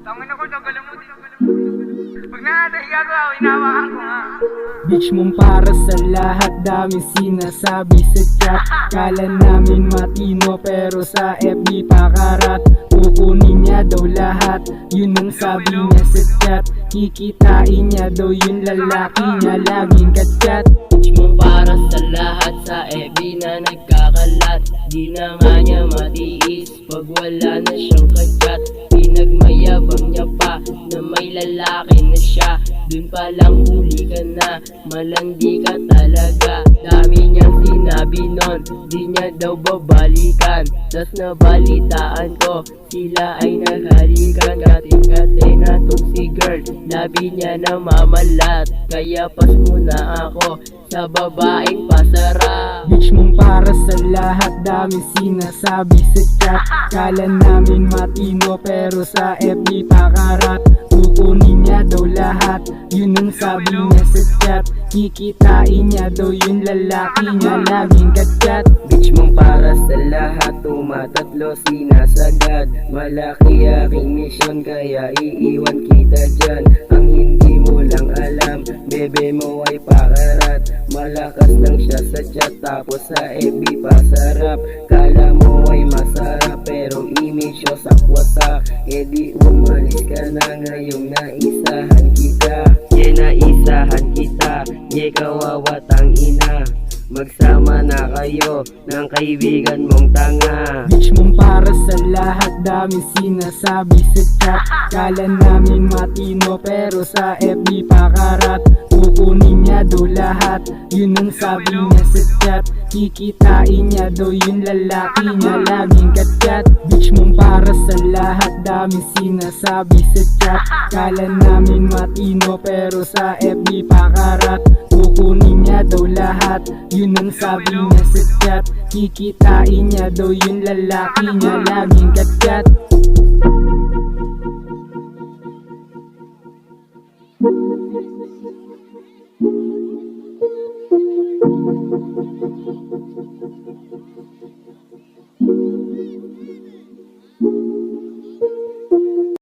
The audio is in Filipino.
Tangin ako, tagalan mo din. Pag nakatahiga ko, hinawakan ko nga. Bitch mong para sa lahat, daming sinasabi sa chat. Kala namin matino pero sa FB pakarat. Kukunin niya daw lahat, yun ang sabi niya sa chat. Kikitain niya daw yung lalaki niya, laging kat-chat. Bitch mong para sa lahat, sa FB na nagkakalat. Di na nga niya matiis pag wala na siyang kagat. Pinagmayabang niya pa na may lalaki na siya. Dun pa lang huli ka na, malandi ka talaga. Dami niyang sinabi nun, di niya daw babalikan. Tas nabalitaan ko, sila ay naghalikan. Kating-kate na tong si girl, labi niya na mamalat. Kaya pas muna ako sa babaeng pasarap. Bitch mong para sa lahat, daming sinasabi sa chat. Kala namin matino pero sa FB pakarat. Kukunin niya daw lahat, yun ang sabi niya sa chat. Kikitain niya daw yung lalaki niya, laging kat-chat. Bitch mong para sa lahat, tumatatlo sinasagad. Malaki aking misyon kaya iiwan kita dyan. Ang hindi mo lang alam, bebe mo ay pakarat. Malakas lang siya sa chat tapos sa FB pasarap. Kala mo ay masarap pero image siya sakwasak. E di umalis ka na ngayong naisahan kita. Naisahan kita, kawawatang ina. Magsama na kayo ng kaibigan mong tanga. Bitch mong para sa lahat, daming sinasabi sa chat. Kala namin matino pero sa FB pakarat. Kukunin niya daw lahat, yun ang sabi niya sa chat. Kikitain niya daw yung lalaki niya, laging kat-chat. Bitch mong para sa lahat, daming sinasabi sa chat. Kala namin matino pero sa FB pakarat. Kukunin niya daw lahat, yun ang sabi niya sa chat. Kikitain niya daw yung lalaki niya, laging kat-chat.